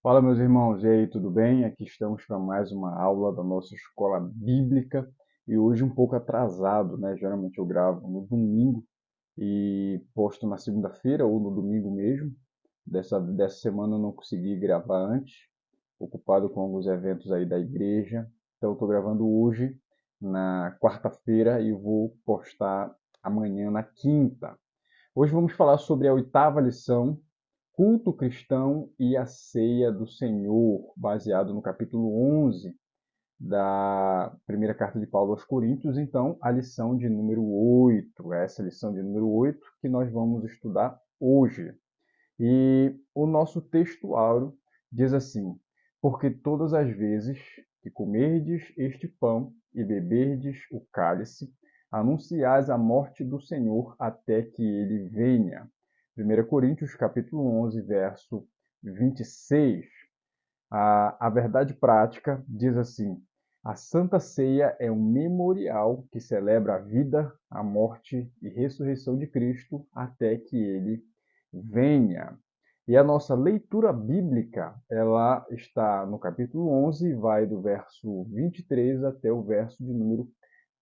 Fala, meus irmãos, e aí, tudo bem? Aqui estamos para mais uma aula da nossa escola bíblica e hoje um pouco atrasado, né? Geralmente eu gravo no domingo e posto na segunda-feira ou no domingo mesmo. Dessa semana eu não consegui gravar antes, ocupado com alguns eventos aí da igreja. Então, estou gravando hoje, na quarta-feira, e vou postar amanhã, na quinta. Hoje vamos falar sobre a oitava lição, culto cristão e a ceia do Senhor, baseado no capítulo 11 da primeira carta de Paulo aos Coríntios, então a lição de número 8, essa lição de número 8 que nós vamos estudar hoje. E o nosso texto áureo diz assim: Porque todas as vezes que comerdes este pão e beberdes o cálice, anunciais a morte do Senhor até que ele venha. 1 Coríntios capítulo 11, verso 26. A verdade prática diz assim: a Santa Ceia é um memorial que celebra a vida, a morte e ressurreição de Cristo até que ele venha. E a nossa leitura bíblica, ela está no capítulo 11, vai do verso 23 até o verso de número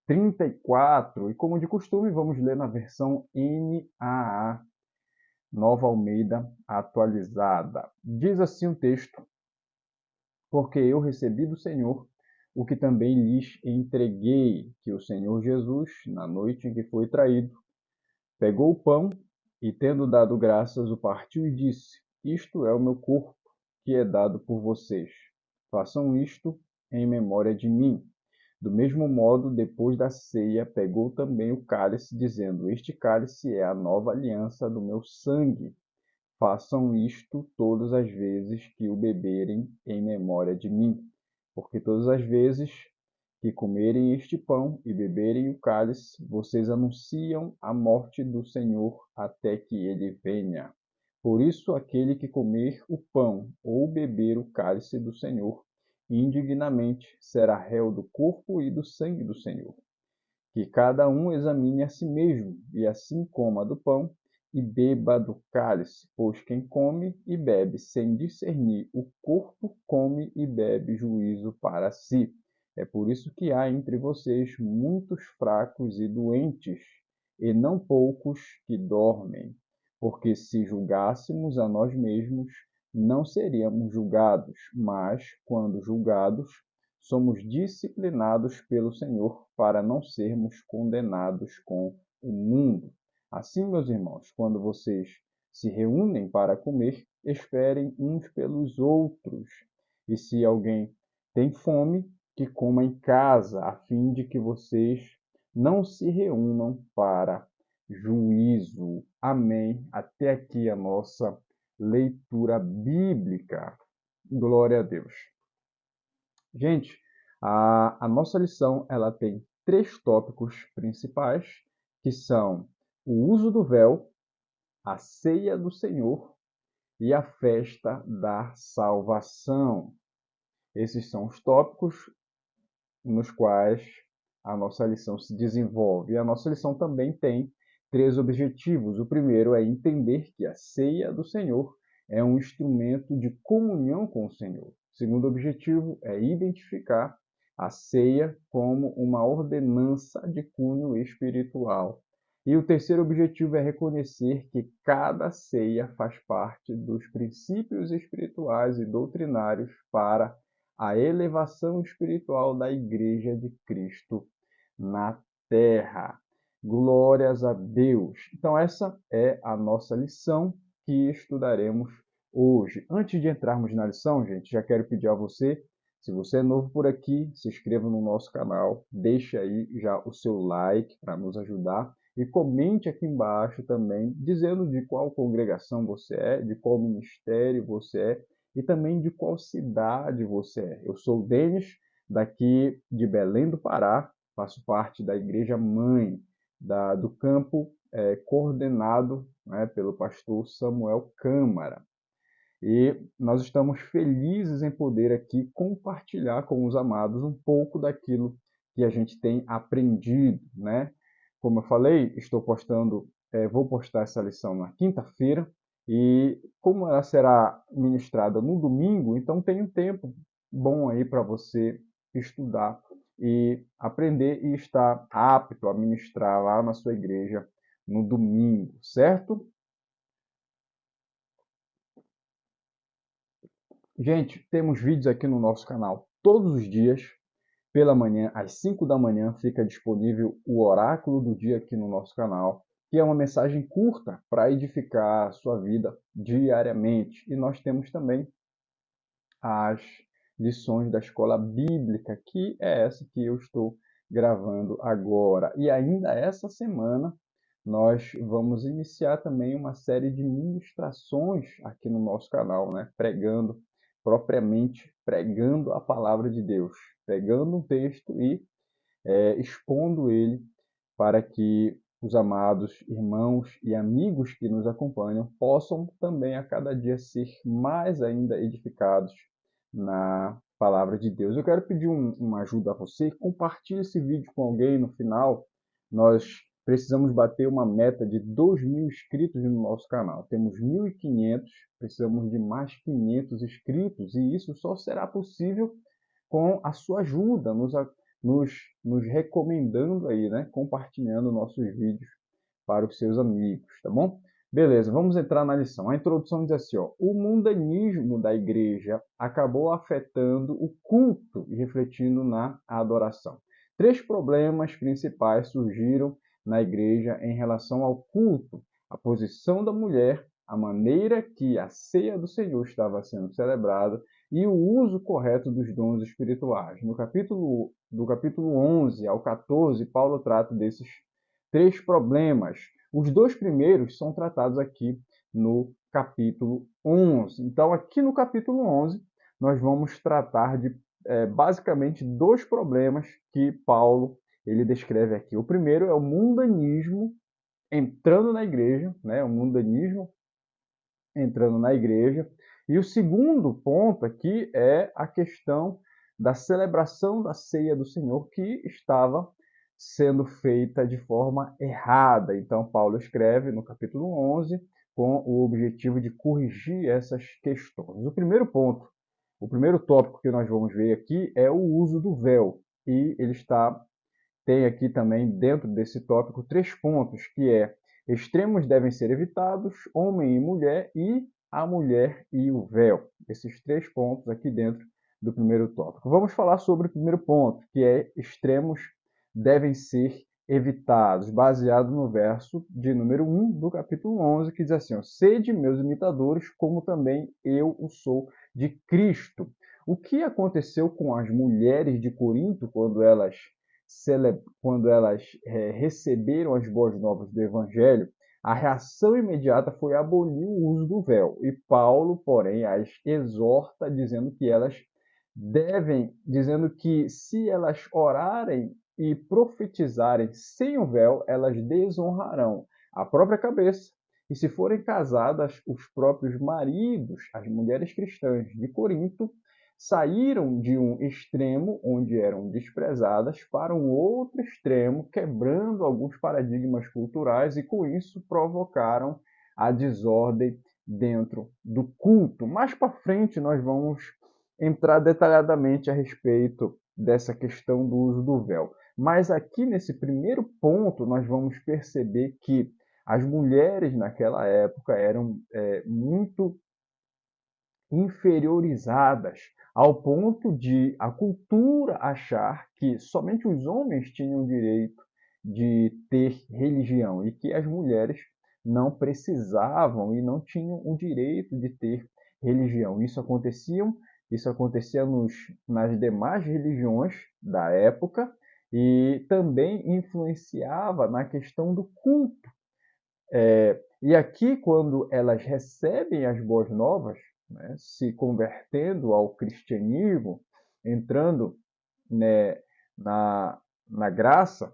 34. E como de costume, vamos ler na versão NAA, Nova Almeida Atualizada. Diz assim o texto: Porque eu recebi do Senhor o que também lhes entreguei, que o Senhor Jesus, na noite em que foi traído, pegou o pão e, tendo dado graças, o partiu e disse: Isto é o meu corpo, que é dado por vocês. Façam isto em memória de mim. Do mesmo modo, depois da ceia, pegou também o cálice, dizendo: Este cálice é a nova aliança do meu sangue. Façam isto todas as vezes que o beberem em memória de mim. Porque todas as vezes que comerem este pão e beberem o cálice, vocês anunciam a morte do Senhor até que ele venha. Por isso, aquele que comer o pão ou beber o cálice do Senhor indignamente será réu do corpo e do sangue do Senhor. Que cada um examine a si mesmo, e assim coma do pão e beba do cálice, pois quem come e bebe sem discernir o corpo, come e bebe juízo para si. É por isso que há entre vocês muitos fracos e doentes, e não poucos que dormem. Porque se julgássemos a nós mesmos, não seríamos julgados, mas, quando julgados, somos disciplinados pelo Senhor para não sermos condenados com o mundo. Assim, meus irmãos, quando vocês se reúnem para comer, esperem uns pelos outros. E se alguém tem fome, que coma em casa, a fim de que vocês não se reúnam para juízo. Amém. Até aqui a nossa leitura bíblica. Glória a Deus. Gente, a nossa lição ela tem três tópicos principais, que são o uso do véu, a ceia do Senhor e a festa da salvação. Esses são os tópicos nos quais a nossa lição se desenvolve. E a nossa lição também tem três objetivos. O primeiro é entender que a ceia do Senhor é um instrumento de comunhão com o Senhor. O segundo objetivo é identificar a ceia como uma ordenança de cunho espiritual. E o terceiro objetivo é reconhecer que cada ceia faz parte dos princípios espirituais e doutrinários para a elevação espiritual da Igreja de Cristo na Terra. Glórias a Deus! Então, essa é a nossa lição que estudaremos hoje. Antes de entrarmos na lição, gente, já quero pedir a você, se você é novo por aqui, se inscreva no nosso canal, deixe aí já o seu like para nos ajudar e comente aqui embaixo também, dizendo de qual congregação você é, de qual ministério você é e também de qual cidade você é. Eu sou o Denis, daqui de Belém do Pará, faço parte da Igreja Mãe do campo coordenado, né, pelo pastor Samuel Câmara. E nós estamos felizes em poder aqui compartilhar com os amados um pouco daquilo que a gente tem aprendido, né? Como eu falei, vou postar essa lição na quinta-feira, E como ela será ministrada no domingo, então tem um tempo bom aí para você estudar e aprender e estar apto a ministrar lá na sua igreja no domingo, certo? Gente, temos vídeos aqui no nosso canal todos os dias. Pela manhã, às 5 da manhã, fica disponível o oráculo do dia aqui no nosso canal, que é uma mensagem curta para edificar a sua vida diariamente. E nós temos também as lições da escola bíblica, que é essa que eu estou gravando agora. E ainda essa semana nós vamos iniciar também uma série de ministrações aqui no nosso canal, né? Pregando propriamente, pregando a palavra de Deus, pegando um texto e expondo ele para que os amados irmãos e amigos que nos acompanham possam também a cada dia ser mais ainda edificados na palavra de Deus. Eu quero pedir uma ajuda a você. Compartilhe esse vídeo com alguém. No final, nós precisamos bater uma meta de 2.000 inscritos no nosso canal. Temos 1.500, precisamos de mais 500 inscritos e isso só será possível com a sua ajuda, nos, nos recomendando aí, né? Compartilhando nossos vídeos para os seus amigos, tá bom? Beleza, vamos entrar na lição. A introdução diz assim, ó, o mundanismo da igreja acabou afetando o culto e refletindo na adoração. Três problemas principais surgiram na igreja em relação ao culto: a posição da mulher, a maneira que a ceia do Senhor estava sendo celebrada e o uso correto dos dons espirituais. Do capítulo 11 ao 14, Paulo trata desses três problemas. Os dois primeiros são tratados aqui no capítulo 11. Então, aqui no capítulo 11, nós vamos tratar de basicamente dois problemas que Paulo ele descreve aqui. O primeiro é o mundanismo entrando na igreja, né? O mundanismo entrando na igreja. E o segundo ponto aqui é a questão da celebração da ceia do Senhor que estava sendo feita de forma errada. Então, Paulo escreve no capítulo 11 com o objetivo de corrigir essas questões. O primeiro ponto, o primeiro tópico que nós vamos ver aqui é o uso do véu. E ele tem aqui também, dentro desse tópico, três pontos, que é extremos devem ser evitados, homem e mulher, e a mulher e o véu. Esses três pontos aqui dentro do primeiro tópico. Vamos falar sobre o primeiro ponto, que é extremos devem ser evitados, baseado no verso de número 1 do capítulo 11, que diz assim, ó, sede meus imitadores, como também eu o sou de Cristo. O que aconteceu com as mulheres de Corinto quando elas receberam as boas novas do Evangelho? A reação imediata foi abolir o uso do véu. E Paulo, porém, as exorta, dizendo que se elas orarem e profetizarem sem o véu, elas desonrarão a própria cabeça. E se forem casadas, os próprios maridos, as mulheres cristãs de Corinto, saíram de um extremo, onde eram desprezadas, para um outro extremo, quebrando alguns paradigmas culturais e, com isso, provocaram a desordem dentro do culto. Mais para frente, nós vamos entrar detalhadamente a respeito dessa questão do uso do véu. Mas aqui nesse primeiro ponto, nós vamos perceber que as mulheres naquela época eram muito inferiorizadas, ao ponto de a cultura achar que somente os homens tinham direito de ter religião e que as mulheres não precisavam e não tinham o direito de ter religião. Isso acontecia nas demais religiões da época e também influenciava na questão do culto. E aqui, quando elas recebem as boas novas, né, se convertendo ao cristianismo, entrando, né, na graça,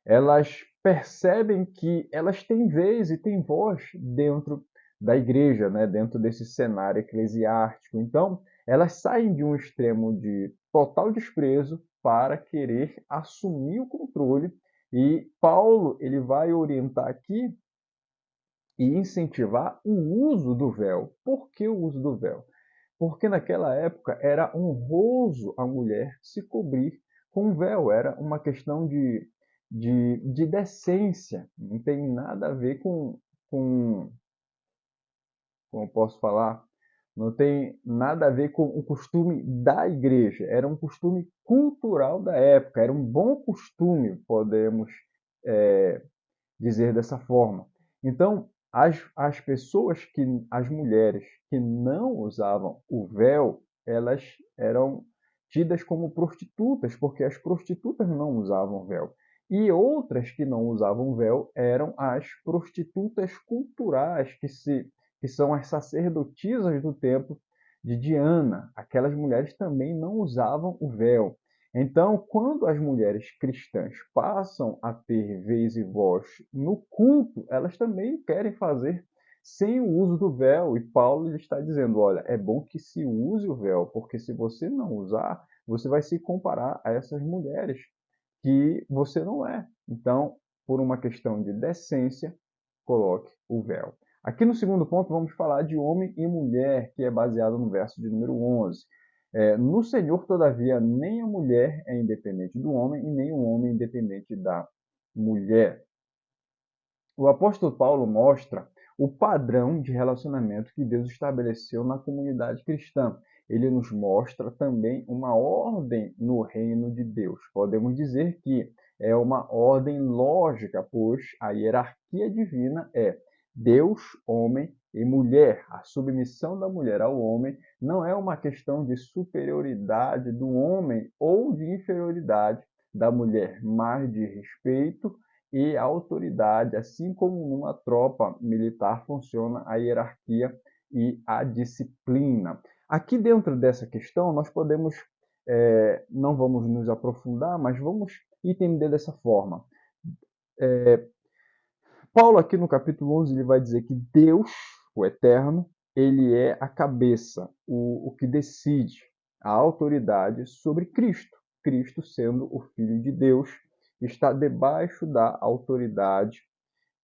elas percebem que elas têm vez e têm voz dentro da igreja, né, dentro desse cenário eclesiástico. Então, elas saem de um extremo de total desprezo para querer assumir o controle. E Paulo ele vai orientar aqui e incentivar o uso do véu. Por que o uso do véu? Porque naquela época era honroso a mulher se cobrir com um véu, era uma questão de decência, não tem nada a ver com, como eu posso falar, não tem nada a ver com o costume da igreja, era um costume cultural da época, era um bom costume, podemos dizer dessa forma. Então, as pessoas as mulheres que não usavam o véu, elas eram tidas como prostitutas, porque as prostitutas não usavam véu. E outras que não usavam véu eram as prostitutas culturais, que são as sacerdotisas do templo de Diana. Aquelas mulheres também não usavam o véu. Então, quando as mulheres cristãs passam a ter vez e voz no culto, elas também querem fazer sem o uso do véu. E Paulo está dizendo: olha, é bom que se use o véu, porque se você não usar, você vai se comparar a essas mulheres que você não é. Então, por uma questão de decência, coloque o véu. Aqui no segundo ponto, vamos falar de homem e mulher, que é baseado no verso de número 11. No Senhor, todavia, nem a mulher é independente do homem e nem o homem é independente da mulher. O apóstolo Paulo mostra o padrão de relacionamento que Deus estabeleceu na comunidade cristã. Ele nos mostra também uma ordem no reino de Deus. Podemos dizer que é uma ordem lógica, pois a hierarquia divina é Deus, homem e mulher. A submissão da mulher ao homem não é uma questão de superioridade do homem ou de inferioridade da mulher, mas de respeito e a autoridade, assim como numa tropa militar funciona a hierarquia e a disciplina. Aqui dentro dessa questão, nós podemos, não vamos nos aprofundar, mas vamos entender dessa forma. Paulo aqui no capítulo 11 ele vai dizer que Deus, o Eterno, ele é a cabeça, o que decide, a autoridade sobre Cristo. Cristo sendo o Filho de Deus, está debaixo da autoridade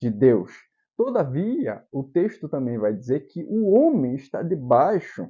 de Deus. Todavia, o texto também vai dizer que o homem está debaixo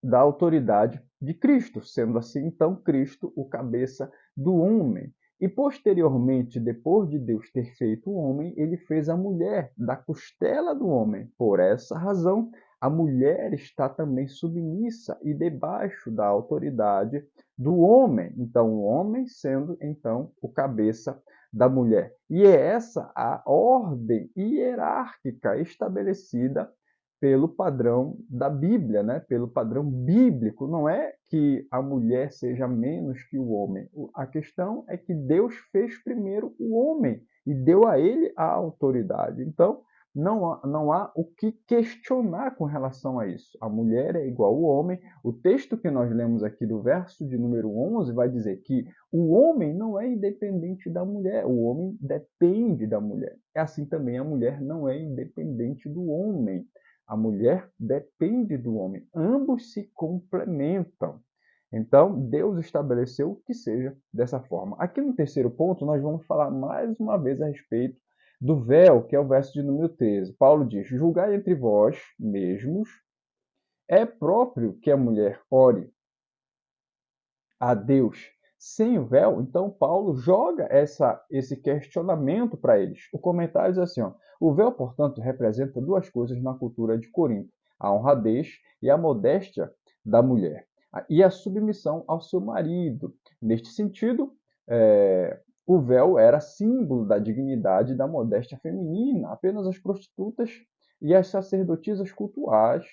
da autoridade de Cristo, sendo assim, então, Cristo o cabeça do homem. E posteriormente, depois de Deus ter feito o homem, ele fez a mulher da costela do homem. Por essa razão, a mulher está também submissa e debaixo da autoridade do homem. Então, o homem sendo então o cabeça da mulher. E é essa a ordem hierárquica estabelecida pelo padrão da Bíblia, né? Pelo padrão bíblico. Não é que a mulher seja menos que o homem. A questão é que Deus fez primeiro o homem e deu a ele a autoridade. Então, não há o que questionar com relação a isso. A mulher é igual ao homem. O texto que nós lemos aqui do verso de número 11 vai dizer que o homem não é independente da mulher, o homem depende da mulher. Assim também a mulher não é independente do homem. A mulher depende do homem. Ambos se complementam. Então, Deus estabeleceu que seja dessa forma. Aqui no terceiro ponto, nós vamos falar mais uma vez a respeito do véu, que é o verso de número 13. Paulo diz: julgai entre vós mesmos, é próprio que a mulher ore a Deus sem o véu? Então, Paulo joga esse questionamento para eles. O comentário diz assim: ó, o véu, portanto, representa duas coisas na cultura de Corinto: a honradez e a modéstia da mulher, e a submissão ao seu marido. Neste sentido, o véu era símbolo da dignidade e da modéstia feminina. Apenas as prostitutas e as sacerdotisas cultuais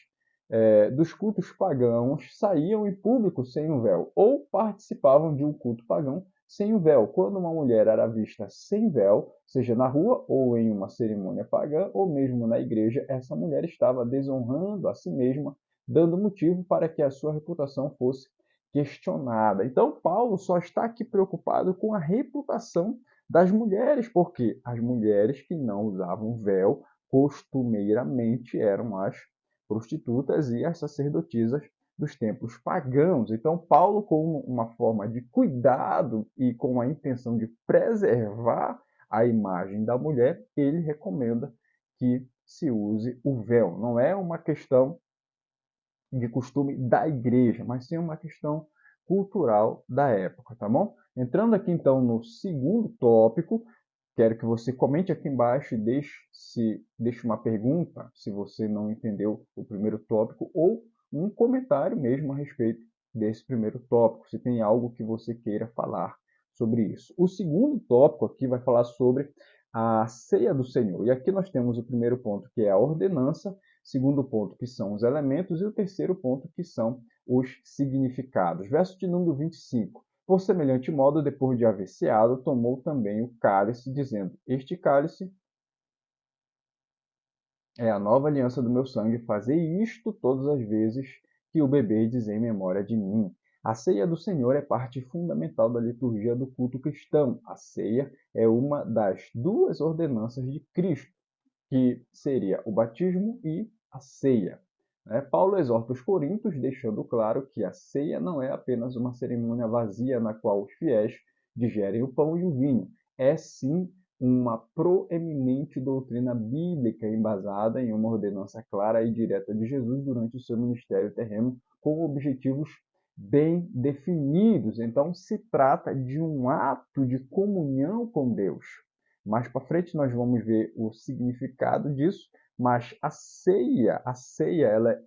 dos cultos pagãos saíam em público sem o véu, ou participavam de um culto pagão sem o véu. Quando uma mulher era vista sem véu, seja na rua ou em uma cerimônia pagã, ou mesmo na igreja, essa mulher estava desonrando a si mesma, dando motivo para que a sua reputação fosse questionada. Então, Paulo só está aqui preocupado com a reputação das mulheres, porque as mulheres que não usavam véu costumeiramente eram as prostitutas e as sacerdotisas dos templos pagãos. Então, Paulo, com uma forma de cuidado e com a intenção de preservar a imagem da mulher, ele recomenda que se use o véu. Não é uma questão de costume da igreja, mas sim uma questão cultural da época, tá bom? Entrando aqui então no segundo tópico, quero que você comente aqui embaixo e deixe uma pergunta, se você não entendeu o primeiro tópico, ou um comentário mesmo a respeito desse primeiro tópico, se tem algo que você queira falar sobre isso. O segundo tópico aqui vai falar sobre a ceia do Senhor. E aqui nós temos o primeiro ponto, que é a ordenança, segundo ponto, que são os elementos, e o terceiro ponto, que são os significados. Verso de número 25. Por semelhante modo, depois de haver ceado, tomou também o cálice, dizendo: Este cálice é a nova aliança do meu sangue, fazei isto todas as vezes que o beberdes em memória de mim. A ceia do Senhor é parte fundamental da liturgia do culto cristão. A ceia é uma das duas ordenanças de Cristo, que seria o batismo e a ceia. Paulo exorta os coríntios, deixando claro que a ceia não é apenas uma cerimônia vazia na qual os fiéis digerem o pão e o vinho. É sim uma proeminente doutrina bíblica embasada em uma ordenança clara e direta de Jesus durante o seu ministério terreno, com objetivos bem definidos. Então, se trata de um ato de comunhão com Deus. Mais para frente nós vamos ver o significado disso, mas a ceia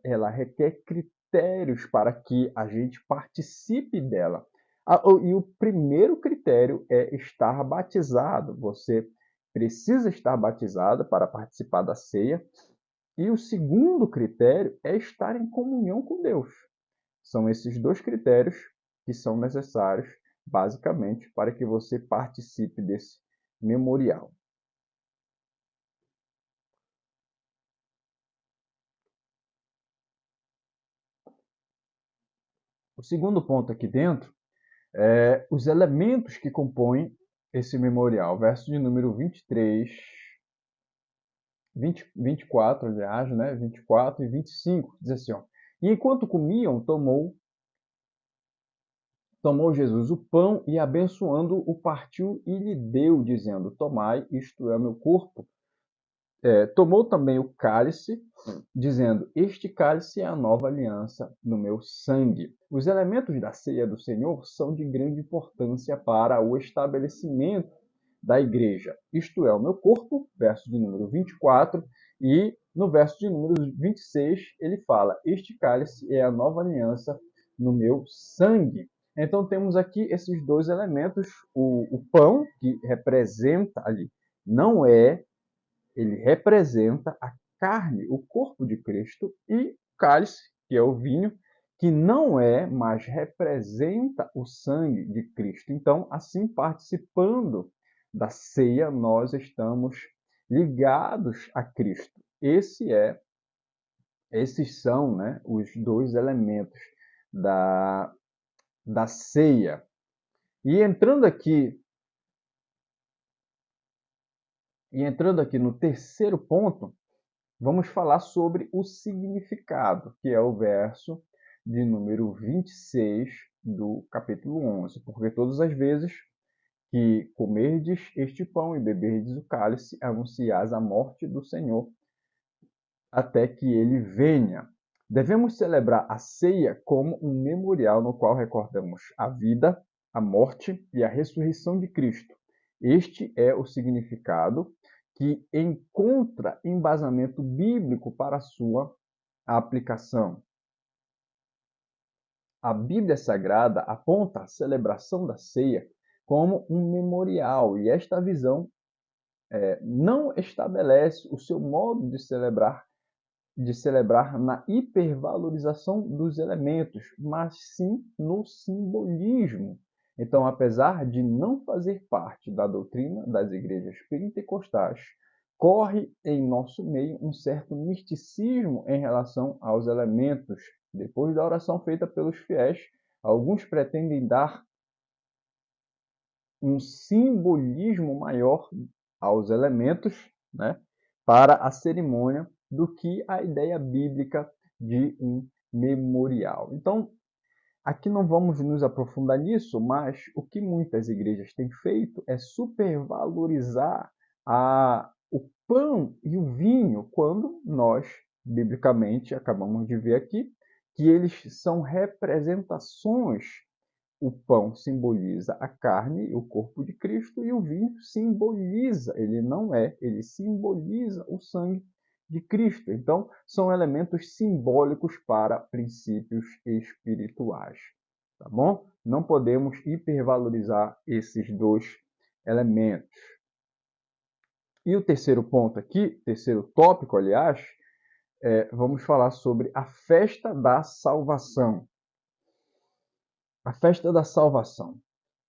ela requer critérios para que a gente participe dela. E o primeiro critério é estar batizado. Você precisa estar batizado para participar da ceia. E o segundo critério é estar em comunhão com Deus. São esses dois critérios que são necessários, basicamente, para que você participe desse memorial. O segundo ponto aqui dentro é os elementos que compõem esse memorial. Verso de número 23, 24, aliás, né? 24 e 25, diz assim, ó. E enquanto comiam, tomou Jesus o pão e, abençoando, o partiu e lhe deu, dizendo: Tomai, isto é o meu corpo. Tomou também o cálice, dizendo: Este cálice é a nova aliança no meu sangue. Os elementos da ceia do Senhor são de grande importância para o estabelecimento da igreja. Isto é o meu corpo, verso de número 24, e no verso de número 26 ele fala: Este cálice é a nova aliança no meu sangue. Então temos aqui esses dois elementos, o pão, que representa ali, não é ele representa a carne, o corpo de Cristo, e o cálice, que é o vinho, que não é, mas representa o sangue de Cristo. Então, assim, participando da ceia, nós estamos ligados a Cristo. Esses são, né, os dois elementos da, da ceia. E entrando aqui no terceiro ponto, vamos falar sobre o significado, que é o verso de número 26 do capítulo 11. Porque todas as vezes que comerdes este pão e beberdes o cálice, anunciais a morte do Senhor até que ele venha. Devemos celebrar a ceia como um memorial no qual recordamos a vida, a morte e a ressurreição de Cristo. Este é o significado que encontra embasamento bíblico para a sua aplicação. A Bíblia Sagrada aponta a celebração da ceia como um memorial, e esta visão não estabelece o seu modo de celebrar na hipervalorização dos elementos, mas sim no simbolismo. Então, apesar de não fazer parte da doutrina das igrejas pentecostais, corre em nosso meio um certo misticismo em relação aos elementos. Depois da oração feita pelos fiéis, alguns pretendem dar um simbolismo maior aos elementos, né, para a cerimônia do que a ideia bíblica de um memorial. Então, aqui não vamos nos aprofundar nisso, mas o que muitas igrejas têm feito é supervalorizar o pão e o vinho, quando nós, biblicamente, acabamos de ver aqui, que eles são representações. O pão simboliza a carne e o corpo de Cristo, e o vinho simboliza, ele não é, ele simboliza o sangue de Cristo. Então, são elementos simbólicos para princípios espirituais, tá bom? Não podemos hipervalorizar esses dois elementos. E o terceiro ponto aqui, terceiro tópico, aliás, vamos falar sobre a festa da salvação. A festa da salvação.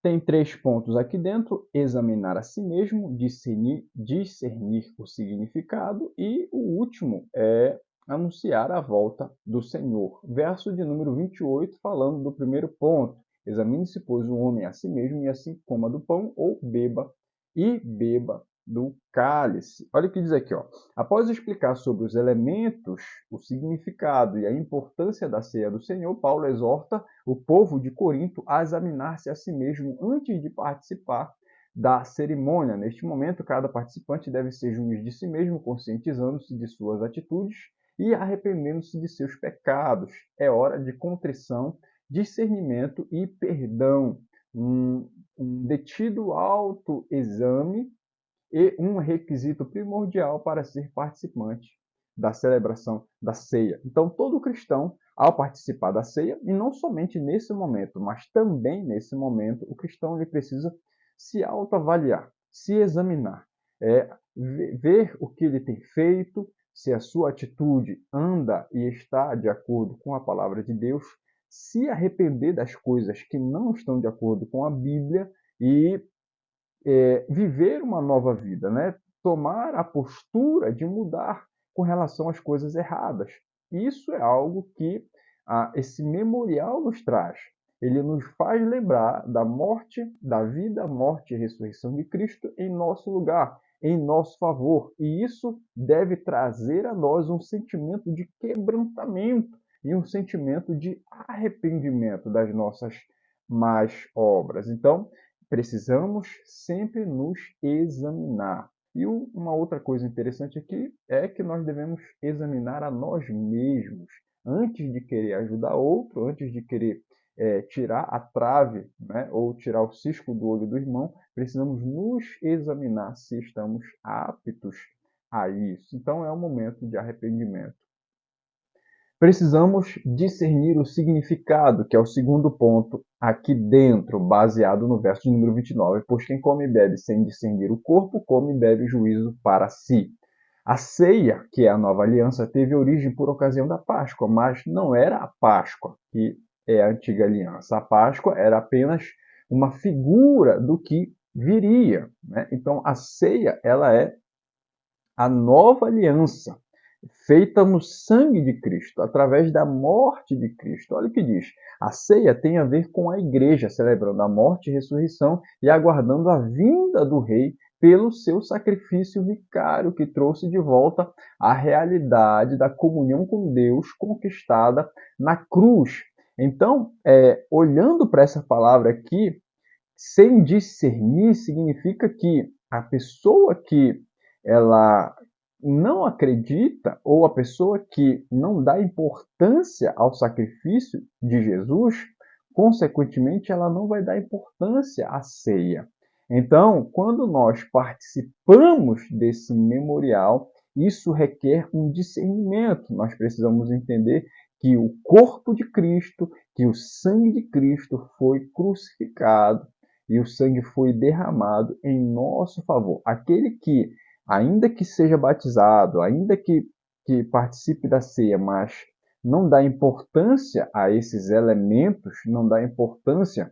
Tem 3 pontos aqui dentro: examinar a si mesmo, discernir o significado, e o último é anunciar a volta do Senhor. Verso de número 28, falando do primeiro ponto: examine-se, pois, o homem a si mesmo, e assim coma do pão ou beba do cálice. Olha o que diz aqui, ó. Após explicar sobre os elementos, o significado e a importância da ceia do Senhor, Paulo exorta o povo de Corinto a examinar-se a si mesmo antes de participar da cerimônia. Neste momento, cada participante deve ser juiz de si mesmo, conscientizando-se de suas atitudes e arrependendo-se de seus pecados. É hora de contrição, discernimento e perdão. Um detido autoexame e um requisito primordial para ser participante da celebração da ceia. Então, todo cristão, ao participar da ceia, e não somente nesse momento, mas também nesse momento, o cristão ele precisa se autoavaliar, se examinar, ver o que ele tem feito, se a sua atitude anda e está de acordo com a palavra de Deus, se arrepender das coisas que não estão de acordo com a Bíblia e viver uma nova vida, né? Tomar a postura de mudar com relação às coisas erradas. Isso é algo que esse memorial nos traz. Ele nos faz lembrar da morte, da vida, morte e ressurreição de Cristo em nosso lugar, em nosso favor. E isso deve trazer a nós um sentimento de quebrantamento e um sentimento de arrependimento das nossas más obras. Então, precisamos sempre nos examinar. E uma outra coisa interessante aqui é que nós devemos examinar a nós mesmos antes de querer ajudar outro, antes de querer tirar a trave, né, ou tirar o cisco do olho do irmão. Precisamos nos examinar se estamos aptos a isso. Então é um momento de arrependimento. Precisamos discernir o significado, que é o segundo ponto aqui dentro, baseado no verso de número 29. Pois quem come e bebe sem discernir o corpo, come e bebe juízo para si. A ceia, que é a nova aliança, teve origem por ocasião da Páscoa, mas não era a Páscoa, que é a antiga aliança. A Páscoa era apenas uma figura do que viria, né? Então, a ceia, ela é a nova aliança, feita no sangue de Cristo, através da morte de Cristo. Olha o que diz: a ceia tem a ver com a igreja, celebrando a morte e ressurreição e aguardando a vinda do Rei pelo seu sacrifício vicário, que trouxe de volta a realidade da comunhão com Deus conquistada na cruz. Então, olhando para essa palavra aqui, sem discernir, significa que a pessoa que ela não acredita, ou a pessoa que não dá importância ao sacrifício de Jesus, consequentemente, ela não vai dar importância à ceia. Então, quando nós participamos desse memorial, isso requer um discernimento. Nós precisamos entender que o corpo de Cristo, que o sangue de Cristo foi crucificado e o sangue foi derramado em nosso favor. Aquele que, ainda que seja batizado, ainda que participe da ceia, mas não dá importância a esses elementos, não dá importância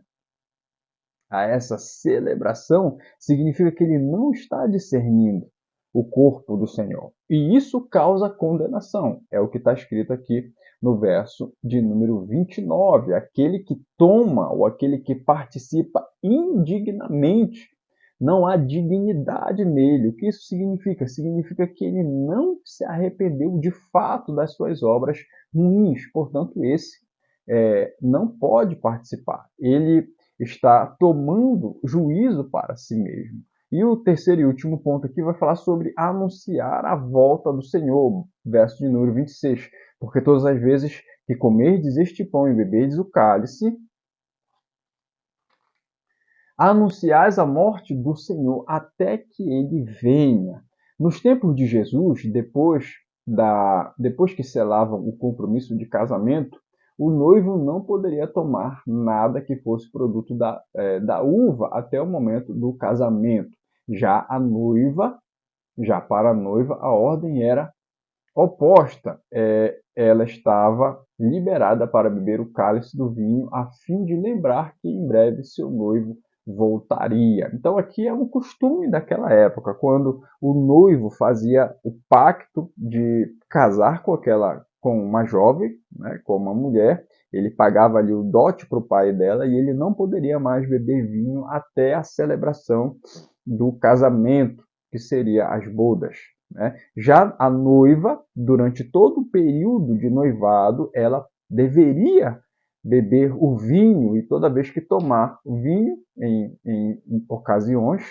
a essa celebração, significa que ele não está discernindo o corpo do Senhor. E isso causa condenação. É o que está escrito aqui no verso de número 29. Aquele que toma ou aquele que participa indignamente, não há dignidade nele. O que isso significa? Significa que ele não se arrependeu de fato das suas obras ruins. Portanto, esse não pode participar. Ele está tomando juízo para si mesmo. E o terceiro e último ponto aqui vai falar sobre anunciar a volta do Senhor, verso de número 26. Porque todas as vezes que comerdes este pão e beberdes o cálice, anunciais a morte do Senhor até que ele venha. Nos tempos de Jesus, depois que selavam o compromisso de casamento, o noivo não poderia tomar nada que fosse produto da uva até o momento do casamento. Já para a noiva, a ordem era oposta. Ela estava liberada para beber o cálice do vinho, a fim de lembrar que em breve seu noivo voltaria. Então aqui é um costume daquela época, quando o noivo fazia o pacto de casar com uma jovem, né, com uma mulher, ele pagava ali o dote para o pai dela e ele não poderia mais beber vinho até a celebração do casamento, que seria as bodas, né? Já a noiva, durante todo o período de noivado, ela deveria beber o vinho, e toda vez que tomar o vinho, em ocasiões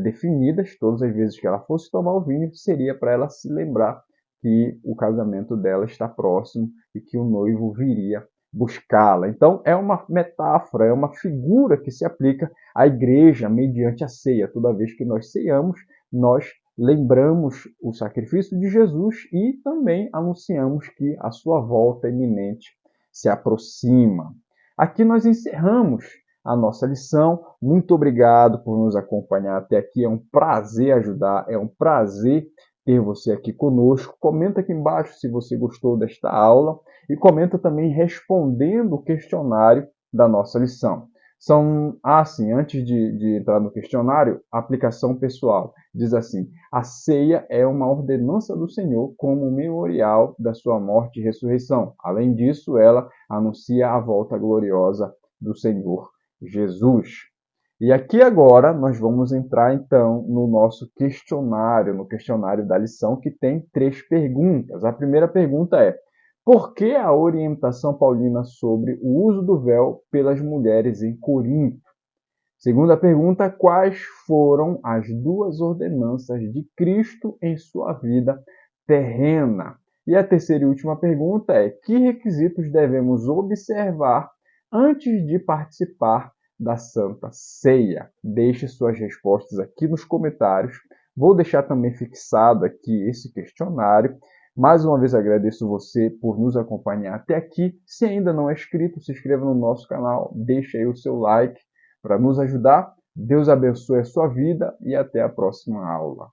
definidas, todas as vezes que ela fosse tomar o vinho, seria para ela se lembrar que o casamento dela está próximo e que o noivo viria buscá-la. Então, é uma metáfora, é uma figura que se aplica à igreja mediante a ceia. Toda vez que nós ceiamos, nós lembramos o sacrifício de Jesus e também anunciamos que a sua volta iminente se aproxima. Aqui nós encerramos a nossa lição. Muito obrigado por nos acompanhar até aqui. É um prazer ajudar, é um prazer ter você aqui conosco. Comenta aqui embaixo se você gostou desta aula e comenta também respondendo o questionário da nossa lição. Antes de entrar no questionário, aplicação pessoal. Diz assim: a ceia é uma ordenança do Senhor como memorial da sua morte e ressurreição. Além disso, ela anuncia a volta gloriosa do Senhor Jesus. E aqui agora nós vamos entrar então no nosso questionário, no questionário da lição, que tem 3 perguntas. A primeira pergunta é: por que a orientação paulina sobre o uso do véu pelas mulheres em Corinto? Segunda pergunta: quais foram as 2 ordenanças de Cristo em sua vida terrena? E a terceira e última pergunta é: que requisitos devemos observar antes de participar da Santa Ceia? Deixe suas respostas aqui nos comentários. Vou deixar também fixado aqui esse questionário. Mais uma vez agradeço você por nos acompanhar até aqui. Se ainda não é inscrito, se inscreva no nosso canal, deixe aí o seu like para nos ajudar. Deus abençoe a sua vida e até a próxima aula.